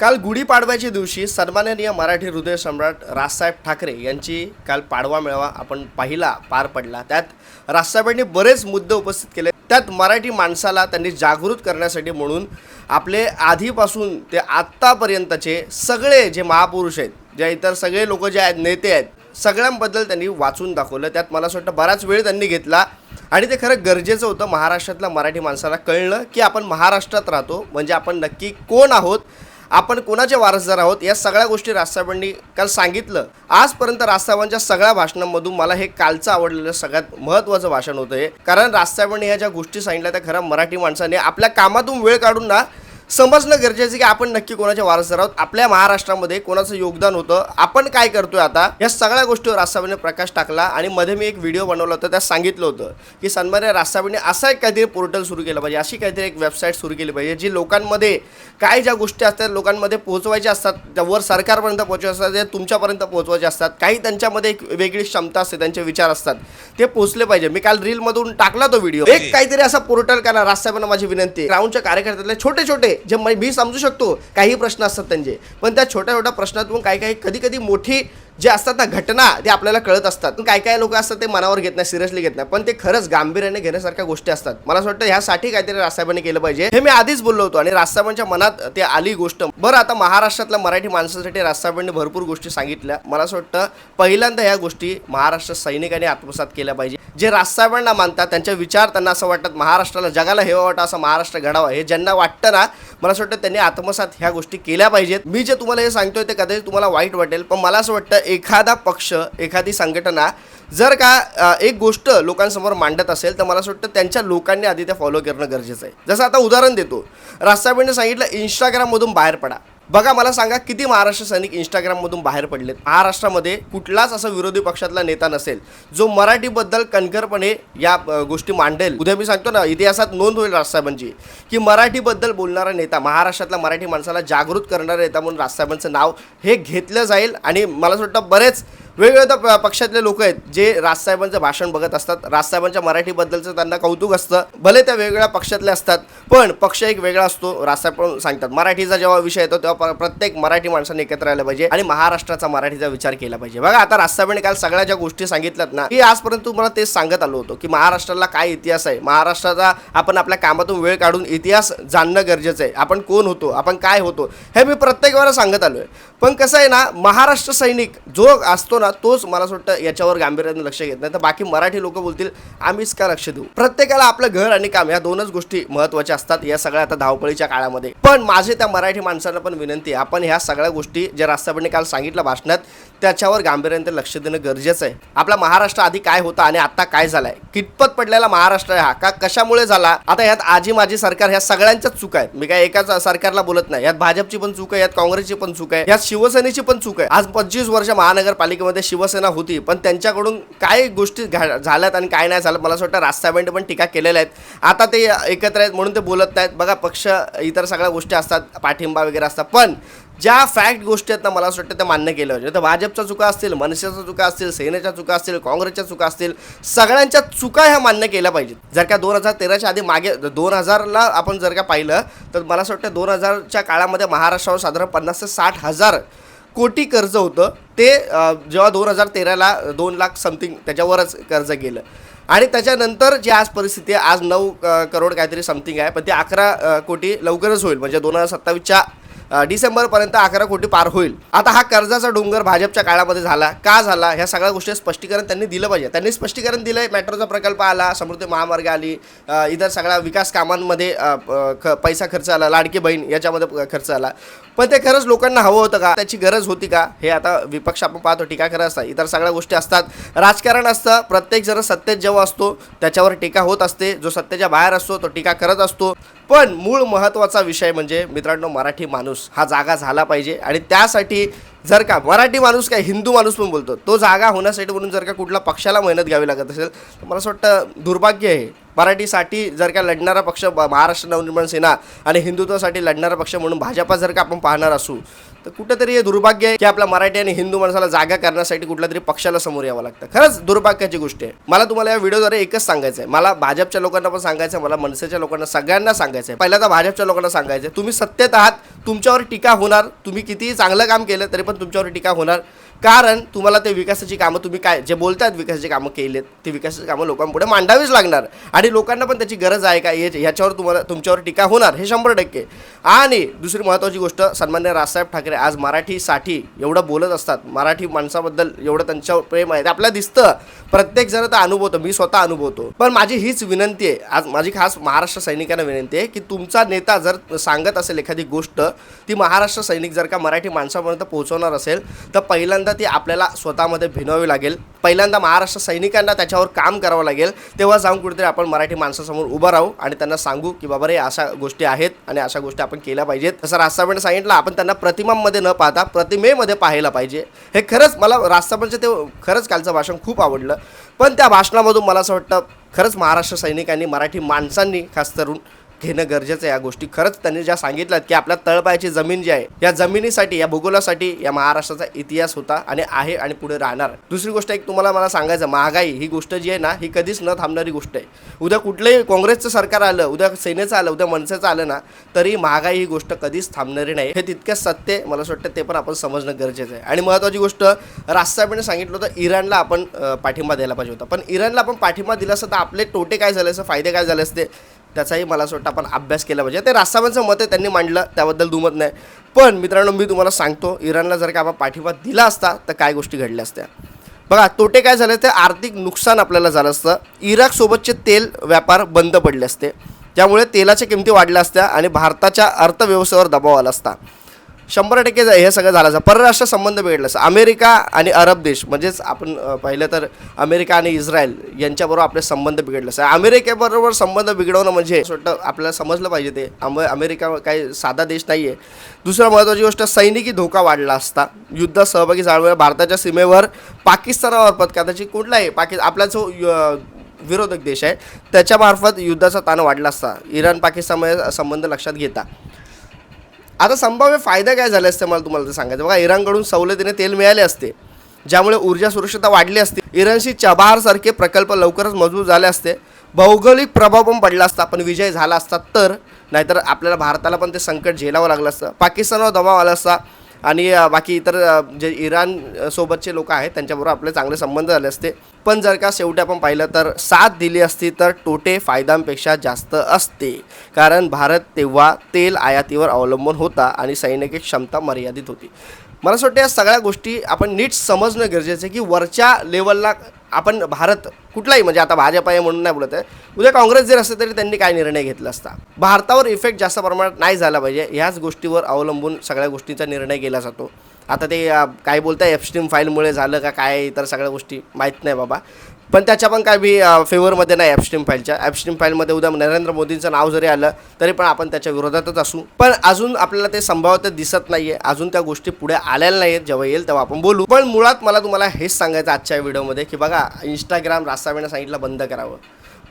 काल गुढीपाडव्याच्या दिवशी सन्माननीय मराठी हृदय सम्राट राजसाहेब ठाकरे यांची काल पाडवा मेळावा आपण पार पडला। त्यात राजसाहेबांनी बरेच मुद्दे उपस्थित केले। त्यात मराठी माणसाला त्यांनी जागृत करण्यासाठी म्हणून आपले आधीपासून ते आत्तापर्यंतचे सगळे जे महापुरुष आहेत, जे इतर सगळे लोक जे आहेत, नेते आहेत, सगळ्यांबद्दल त्यांनी वाचून दाखवलं। त्यात मला असं वाटतं बराच वेळ त्यांनी घेतला आणि ते खरं गरजेचं होतं। महाराष्ट्रातल्या मराठी माणसाला कळलं की आपण महाराष्ट्रात राहतो म्हणजे आपण नक्की कोण आहोत, आपण कोणाचे वारसदार आहोत, या सगळ्या गोष्टी राजसाहेबांनी काल सांगितलं। आजपर्यंत राजसाहेबांच्या सगळ्या भाषणांमधून मला हे कालचं आवडलेलं सगळ्यात महत्त्वाचं भाषण होतं हे, कारण राजसाहेबांनी ह्या ज्या गोष्टी सांगितल्या त्या खरं मराठी माणसाने आपल्या कामातून वेळ काढून ना समजणं गरजेचं की आपण नक्की कोणाचे वारसदार आहोत, आपल्या महाराष्ट्रामध्ये कोणाचं योगदान होतं, आपण काय करतोय आता, या सगळ्या गोष्टीवर राजसाहेबांनी प्रकाश टाकला। आणि मध्ये मी एक व्हिडिओ बनवला होता, त्यात सांगितलं होतं की सन्माननीय राजसाहेबांनी असं एक काहीतरी पोर्टल सुरू केलं पाहिजे, अशी काहीतरी एक वेबसाईट सुरू केली पाहिजे जी लोकांमध्ये काय ज्या गोष्टी असतात लोकांमध्ये पोहोचवायच्या असतात, त्यावर सरकारपर्यंत पोहोचवायच्या असतात, त्या तुमच्यापर्यंत पोहोचवायच्या असतात। काही त्यांच्यामध्ये एक वेगळी क्षमता असते, त्यांचे विचार असतात, ते पोहोचले पाहिजे। मी काल रीलमधून टाकला तो व्हिडिओ। एक काहीतरी असा पोर्टल करा। राजसाहेबांना माझी विनंती, ग्राउंडच्या कार्यकर्त्यातले छोटे छोटे जे मी समजू शकतो काही प्रश्न असतात त्यांचे, पण त्या छोट्या छोट्या प्रश्नातून काही कधी कधी मोठी जे असतात ना घटना ते आपल्याला कळत असतात। काही लोक असतात ते मनावर घेत नाही, सिरियसली घेत नाही, पण ते खरंच गांभीर्याने घेण्यासारख्या गोष्टी असतात। मला असं वाटतं ह्यासाठी काहीतरी राजसाहेबांनी केलं पाहिजे, हे मी आधीच बोललो होतो आणि राजसाहेबांच्या मनात ते आली गोष्ट। बरं, आता महाराष्ट्रातल्या मराठी माणसांसाठी राजसाहेबांनी भरपूर गोष्टी सांगितल्या। मला असं वाटतं पहिल्यांदा ह्या गोष्टी महाराष्ट्र सैनिकांनी आत्मसात केल्या पाहिजे। जे राजसाहेबांना मानतात, त्यांचे विचार त्यांना असं वाटतं महाराष्ट्राला जगाला हेवा वाटतं, असं महाराष्ट्र घडावा, हे ज्यांना वाटतं ना, मला असं वाटतं त्यांनी आत्मसात ह्या गोष्टी केल्या पाहिजेत। मी जे तुम्हाला हे सांगतोय ते कदाचित तुम्हाला वाईट वाटेल, पण मला असं वाटतं एखादा पक्ष, एखादी संघटना जर का एक गोष्ट लोकांसमोर मांडत असेल तर मला असं वाटतं त्यांच्या लोकांनी आधी ते फॉलो करणं गरजेचं आहे। जसं आता उदाहरण देतो, राजसाहेबांनी सांगितलं इंस्टाग्राममधून बाहेर पडा। बघा, मला सांगा किती महाराष्ट्र सैनिक इंस्टाग्राममधून बाहेर पडलेत? महाराष्ट्रामध्ये कुठलाच असा विरोधी पक्षातला नेता नसेल जो मराठीबद्दल कणखरपणे या गोष्टी मांडेल। उद्या मी सांगतो ना, इतिहासात नोंद होईल राजसाहेबांची की मराठीबद्दल बोलणारा नेता, महाराष्ट्रातल्या मराठी माणसाला जागृत करणारा नेता म्हणून राजसाहेबांचं नाव हे घेतलं जाईल। आणि मला असं वाटतं बरेच वेगवेगळ्या पक्षातले लोक आहेत जे राजसाहेबांचं भाषण बघत असतात, राजसाहेबांच्या मराठीबद्दलचं त्यांना कौतुक असतं, भले त्या वेगवेगळ्या पक्षातले असतात, पण पक्ष एक वेगळा असतो। राजसाहेब पण सांगतात मराठीचा जेव्हा विषय येतो तेव्हा प्रत्येक मराठी माणसाने एकत्र आलं पाहिजे आणि महाराष्ट्राचा मराठीचा विचार केला पाहिजे। बघा, आता राजसाहेबांनी काल सगळ्या ज्या गोष्टी सांगितल्यात ना, की आजपर्यंत तुम्हाला तेच सांगत आलो होतो की महाराष्ट्राला काय इतिहास आहे, महाराष्ट्राचा आपण आपल्या कामातून वेळ काढून इतिहास जाणणं गरजेचं आहे, आपण कोण होतो, आपण काय होतो, हे मी प्रत्येक वेळा सांगत आलोय। पण कसं आहे ना, महाराष्ट्र सैनिक जो असतो ना, तोच मला असं वाटतं याच्यावर गांभीर्याने लक्ष घेत नाही, तर बाकी मराठी लोक बोलतील आम्हीच का लक्ष देऊ। प्रत्येकाला आपलं घर आणि काम या दोनच गोष्टी महत्त्वाच्या असतात या सगळ्या आता धावपळीच्या काळामध्ये। पण माझे त्या मराठी माणसांना पण विनंती आहे, आपण ह्या सगळ्या गोष्टी ज्या राजसाहेबांनी काल सांगितलं भाषणात त्याच्यावर गांभीर्याने लक्ष देणं गरजेचं आहे। आपला महाराष्ट्र आधी काय होता आणि आता काय झालाय, कितपत पडलेला महाराष्ट्र हा, का कशामुळे झाला। आता यात आजी माझी सरकार ह्या सगळ्यांच्याच चूक आहेत, मी काय एकाच सरकारला बोलत नाही। यात भाजपची पण चूक आहे, यात काँग्रेसची पण चूक आहे, यात शिवसेनेची पण चूक आहे। आज 25 वर्ष महानगरपालिकेमध्ये शिवसेना होती, पण त्यांच्याकडून काय गोष्टी झाल्यात आणि काय नाही झालं, मला असं वाटतं राजसाहेबांनी पण टीका केलेल्या आहेत। आता ते एकत्र आहेत म्हणून ते बोलत नाहीत। बघा, पक्ष इतर सगळ्या गोष्टी असतात, पाठिंबा वगैरे असतात, पण ज्या फॅक्ट गोष्टी आहेत ना, मला असं वाटतं त्या मान्य केल्या पाहिजे। तर भाजपच्या चुका असतील, मनसेच्या चुका असतील, सेनेच्या चुका असतील, काँग्रेसच्या चुका असतील, सगळ्यांच्या चुका ह्या मान्य केल्या पाहिजेत। जर का 2013च्या आधी मागे 2000ला आपण जर का पाहिलं तर मला असं वाटतं 2000च्या काळामध्ये महाराष्ट्रावर साधारण 50 ते 60 हजार कोटी कर्ज होतं। ते जेव्हा 2013ला 2 लाख समथिंग त्याच्यावरच कर्ज गेलं आणि त्याच्यानंतर जी आज परिस्थिती आहे, आज 9 करोड काहीतरी समथिंग आहे, पण ते 11 कोटी लवकरच होईल, म्हणजे 2027च्या डिसेंबरपर्यंत 11 कोटी पार होईल। आता हा कर्जाचा डोंगर भाजपच्या काळामध्ये झाला, का झाला, ह्या सगळ्या गोष्टी स्पष्टीकरण त्यांनी दिलं पाहिजे। त्यांनी स्पष्टीकरण दिलंय, मेट्रोचा प्रकल्प आला, समृद्धी महामार्ग आली, इतर सगळ्या विकास कामांमध्ये पैसा खर्च आला, लाडकी बहीण याच्यामध्ये खर्च आला, पण ते खरंच लोकांना हवं होतं का, त्याची गरज होती का, हे आता विपक्ष आपण पाहतो टीका करत असतात, इतर सगळ्या गोष्टी असतात, राजकारण असतं, प्रत्येक जण सत्तेत जेव्हा असतो त्याच्यावर टीका होत असते, जो सत्तेच्या बाहेर असतो तो टीका करत असतो। पण मूळ महत्त्वाचा विषय म्हणजे मित्रांनो, मराठी माणूस हा जागा झाला पाहिजे आणि त्यासाठी जर का मराठी माणूस काय हिंदू माणूस पण बोलतो, तो जागा होण्यासाठी म्हणून जर का कुठल्या पक्षाला मेहनत घ्यावी लागत असेल तर मला असं वाटतं दुर्भाग्य आहे। मराठीसाठी जर का लढणारा पक्ष महाराष्ट्र नवनिर्माण सेना आणि हिंदुत्वासाठी लढणारा पक्ष म्हणून भाजपा जर का आपण पाहणार असू तर कुठेतरी हे दुर्भाग्य आहे की आपल्या मराठी आणि हिंदू माणसाला जागा करण्यासाठी कुठल्या तरी पक्षाला समोर यावं लागतं. खरंच दुर्भाग्याची गोष्ट आहे. मला तुम्हाला या व्हिडिओद्वारे एकच सांगायचं आहे, मला भाजपच्या लोकांना पण सांगायचं आहे, मला मनसेच्या लोकांना सगळ्यांना सांगायचं आहे. पहिल्यांदा भाजपच्या लोकांना सांगायचं आहे, तुम्ही सत्तेत आहात, तुमच्यावर टीका होणार. तुम्ही कितीही चांगलं काम केलं तरी पण तुमच्यावर टीका होणार, कारण तुम्हाला ते विकासाची कामं तुम्ही काय जे बोलतात विकासाची कामं केलेत ते विकासाची कामं लोकांपुढे मांडावीच लागणार आणि लोकांना पण त्याची गरज आहे का याच्यावर तुमच्यावर टीका होणार हे 100%. आणि दुसरी महत्त्वाची गोष्ट, सन्माननीय राजसाहेब ठाकरे आज मराठीसाठी एवढं बोलत असतात, मराठी माणसाबद्दल एवढं त्यांच्यावर प्रेम आहे, ते आपल्याला दिसतं, प्रत्येक जण तर अनुभवतो, मी स्वतः अनुभवतो. पण माझी हीच विनंती आहे, आज माझी खास महाराष्ट्र सैनिकांना विनंती आहे की तुमचा नेता जर सांगत असेल एखादी गोष्ट, ती महाराष्ट्र सैनिक जर का मराठी माणसापर्यंत पोहोचवणार असेल तर पहिल्यांदा ती आपल्याला स्वतःमध्ये भिनवावी लागेल. पहिल्यांदा महाराष्ट्र सैनिकांना त्याच्यावर काम करावं लागेल. तेव्हा जाऊन कुठेतरी आपण मराठी माणसासमोर उभं राहू आणि त्यांना सांगू की बाबा रे अशा गोष्टी आहेत आणि अशा गोष्टी आपण केल्या पाहिजेत. जसं राजसाहेबांनी सांगितलं, आपण त्यांना प्रतिमांमध्ये न पाहता प्रतिमेमध्ये पाहायला पाहिजे. हे खरंच मला राजसाहेबांचं ते खरंच कालचं भाषण खूप आवडलं. पण त्या भाषणामधून मला असं वाटतं खरंच महाराष्ट्र सैनिकांनी, मराठी माणसांनी खास करून घेणं गरजेचं आहे या गोष्टी. खरंच त्यांनी ज्या सांगितल्यात की आपल्या तळपायाची जमीन जी आहे, या जमिनीसाठी, या भूगोलासाठी या महाराष्ट्राचा इतिहास होता आणि आहे आणि पुढे राहणार. दुसरी गोष्ट एक तुम्हाला मला सांगायचं, महागाई ही गोष्ट जी आहे ना, ही कधीच न थांबणारी गोष्ट आहे. उद्या कुठलंही काँग्रेसचं सरकार आलं, उद्या सेनेचं आलं, उद्या मनसेचं आलं ना, तरी महागाई ही गोष्ट कधीच थांबणारी नाही. हे तितकंच सत्य मला असं वाटतं, ते पण आपण समजणं गरजेचं आहे. आणि महत्त्वाची गोष्ट, राजसाहेबांनी सांगितलं होतं इराणला आपण पाठिंबा द्यायला पाहिजे होता. पण इराणला आपण पाठिंबा दिला असता तर आपले तोटे काय झाले असते, फायदे काय झाले असते, त्याचाही मला असं वाटतं आपण अभ्यास केला पाहिजे. ते राजसाहेबांचं मत आहे, त्यांनी मांडलं, त्याबद्दल दुमत नाही. पण मित्रांनो, मी तुम्हाला सांगतो, इराणला जर का आपण पाठिंबा दिला असता तर काय गोष्टी घडल्या असत्या. बघा, तोटे काय झाले, ते आर्थिक नुकसान आपल्याला झालं असतं. इराकसोबतचे तेल व्यापार बंद पडले असते, त्यामुळे तेलाच्या किमती वाढल्या असत्या आणि भारताच्या अर्थव्यवस्थेवर दबाव आला असता. 100% हे सगळं झालं असं. परराष्ट्र संबंध बिघडले असं. अमेरिका आणि अरब देश, म्हणजेच आपण पाहिलं तर अमेरिका आणि इस्रायल यांच्याबरोबर आपले संबंध बिघडले असं. अमेरिकेबरोबर संबंध बिघडवणं म्हणजे आपल्याला समजलं पाहिजे, ते अमेरिका काही साधा देश नाही आहे. दुसरं महत्त्वाची गोष्ट, सैनिकी धोका वाढला असता. युद्धात सहभागी झाल्यामुळे भारताच्या सीमेवर पाकिस्तानावर कदाचित कुठलाही आपला जो विरोधक देश आहे त्याच्यामार्फत युद्धाचा ताण वाढला असता, इराण पाकिस्तानमध्ये संबंध लक्षात घेता. आता संभाव्य फायदे काय झाले असते मला तुम्हाला ते सांगायचं. बघा, इराणकडून सवलतीने तेल मिळाले असते, ज्यामुळे ऊर्जा सुरक्षितता वाढली असते. इराणशी चबाहारसारखे प्रकल्प लवकरच मजबूत झाले असते. भौगोलिक प्रभाव पण पडला असता, पण विजय झाला असता तर, नाहीतर आपल्याला भारताला पण ते संकट झेलावं लागलं असतं. पाकिस्तानवर दबाव आला असता आणि बाकी इतर जे इराण सोबतचे लोक आहेत त्यांच्याबरोबर आपले चांगले संबंध झाले असते. पण जर का शेवटी आपण पाहिलं तर साथ दिली असती तर तोटे फायद्यांपेक्षा जास्त असते, कारण भारत तेव्हा तेल आयातीवर अवलंबून होता आणि सैनिकी क्षमता मर्यादित होती. मला असं वाटतं या सगळ्या गोष्टी आपण नीट समजणं गरजेचं आहे की वरच्या लेवलला आपण भारत कुठलाही, म्हणजे आता भाजप आहे म्हणून नाही बोलत आहे, उद्या काँग्रेस जर असते तरी त्यांनी काय निर्णय घेतला असता. भारतावर इफेक्ट जास्त प्रमाणात नाही झाला पाहिजे, ह्याच गोष्टीवर अवलंबून सगळ्या गोष्टींचा निर्णय केला जातो. आता ते काय बोलताय एप्स्टीन फाईलमुळे झालं का काय, इतर सगळ्या गोष्टी माहीत नाही बाबा, पण त्याच्या पण काय बी फेवरमध्ये नाही. एप्स्टीन फाईलमध्ये उद्या नरेंद्र मोदींचं नाव जरी आलं तरी पण आपण त्याच्या विरोधातच असू. पण अजून आपल्याला ते संभाव्यता दिसत नाही आहे, अजून त्या गोष्टी पुढे आलेल्या नाही आहेत. जेव्हा येईल तेव्हा आपण बोलू. पण मुळात मला तुम्हाला हेच सांगायचं आजच्या व्हिडिओमध्ये की बघा, इंस्टाग्राम राजसाहेबांनी सांगितलं बंद करावं,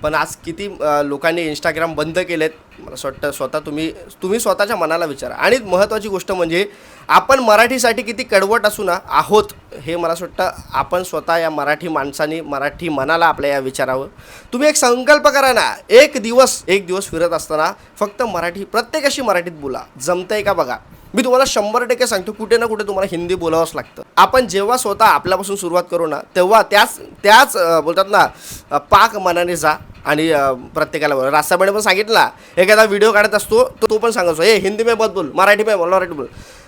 पण आज किती लोकांनी इंस्टाग्राम बंद केलेत मला असं वाटतं. स्वतः तुम्ही स्वतःच्या मनाला विचारा. आणि महत्त्वाची गोष्ट म्हणजे आपण मराठीसाठी किती कडवट असू ना आहोत, हे मला असं वाटतं आपण स्वतः या मराठी माणसांनी, मराठी मनाला आपल्या या विचारावं. तुम्ही एक संकल्प करा ना, एक दिवस फिरत असताना फक्त मराठी, प्रत्येकाशी मराठीत बोला. जमतंय का बघा. मी तुम्हाला 100% सांगतो, कुठे ना कुठे तुम्हाला हिंदी बोलावंच लागतं. आपण जेव्हा स्वतः आपल्यापासून सुरुवात करू ना, तेव्हा त्याच बोलतात ना, पाक मनाने जा आणि प्रत्येकाला बोला. राजसाहेबांनी पण सांगितलं, एखादा व्हिडिओ काढत असतो तो पण सांगायचो, हे हिंदी में मत बोल, मराठी में बोल, मराठी बोल.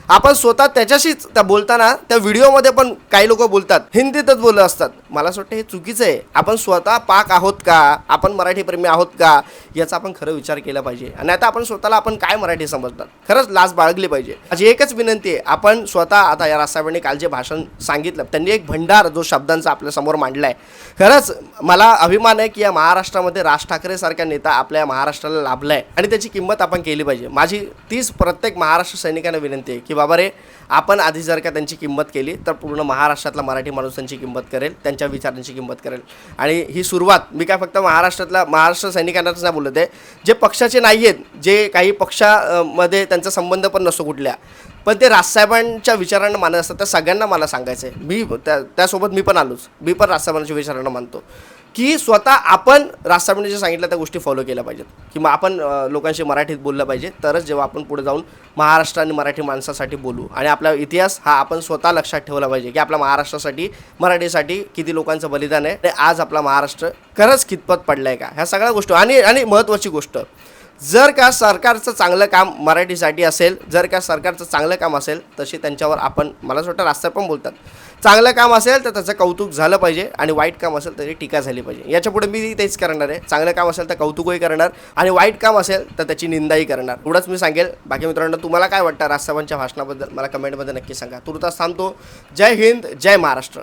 आपण स्वतः त्याच्याशीच त्या बोलताना त्या व्हिडिओमध्ये पण काही लोक बोलतात हिंदीतच बोलत असतात. मला असं वाटतं हे चुकीचं आहे. आपण स्वतः पाक आहोत का, आपण मराठी प्रेमी आहोत का, याचा आपण खरं विचार केला पाहिजे. आणि आता आपण स्वतःला आपण काय मराठी समजतात, खरंच लाज बाळगली पाहिजे. माझी एकच विनंती आहे, आपण स्वतः आता या राजसाहेबांनी काल जे भाषण सांगितलं, त्यांनी एक भंडार जो शब्दांचा आपल्या समोर मांडला आहे. खरंच मला अभिमान आहे की या महाराष्ट्रामध्ये राजकारणामध्ये राज ठाकरेसारखा नेता आपल्या महाराष्ट्राला लाभला आहे आणि त्याची किंमत आपण केली पाहिजे. माझी तीच प्रत्येक महाराष्ट्र सैनिकांना विनंती आहे की बाबा रे, आपण आधी जर का त्यांची किंमत केली तर पूर्ण महाराष्ट्रातला मराठी माणूस त्यांची किंमत करेल, त्यांच्या विचारांची किंमत करेल. आणि ही सुरुवात मी काय फक्त महाराष्ट्र सैनिकांनाच नाही बोलत आहे, जे पक्षाचे नाही आहेत, जे काही पक्षामध्ये त्यांचा संबंध पण नसतो कुठल्या, पण ते राजसाहेबांच्या विचारांना मानत असतात, त्या सगळ्यांना मला सांगायचं आहे. मी त्यासोबत मी पण आलोच, मी पण राजसाहेबांच्या विचारांना मानतो की स्वतः आपण राजसाहेबांनी जे सांगितलं त्या गोष्टी फॉलो केल्या पाहिजेत, किंवा आपण लोकांशी मराठीत बोललं पाहिजे. तरच जेव्हा आपण पुढे जाऊन महाराष्ट्र आणि मराठी माणसासाठी बोलू आणि आपला इतिहास हा आपण स्वतः लक्षात ठेवला पाहिजे की आपल्या महाराष्ट्रासाठी, मराठीसाठी किती लोकांचं बलिदान आहे, आज आपला महाराष्ट्र खरंच कितपत पडला आहे का, ह्या सगळ्या गोष्टी. आणि महत्त्वाची गोष्ट, जर का सरकारचं चांगलं काम मराठीसाठी असेल, जर का सरकारचं चांगलं काम असेल तशी त्यांच्यावर आपण, मला असं वाटतं राजसाहेब पण बोलतात, चांगलं काम असेल तर त्याचं कौतुक झालं पाहिजे आणि वाईट काम असेल तरी टीका झाली पाहिजे. याच्यापुढे मी तेच करणार आहे. चांगलं काम असेल तर कौतुकही करणार आणि वाईट काम असेल तर त्याची निंदाही करणार. एवढंच मी सांगेल. बाकी मित्रांनो, तुम्हाला काय वाटतं राजसाहेबांच्या भाषणाबद्दल मला कमेंटमध्ये नक्की सांगा. तुर्तास थांबतो. जय हिंद, जय महाराष्ट्र.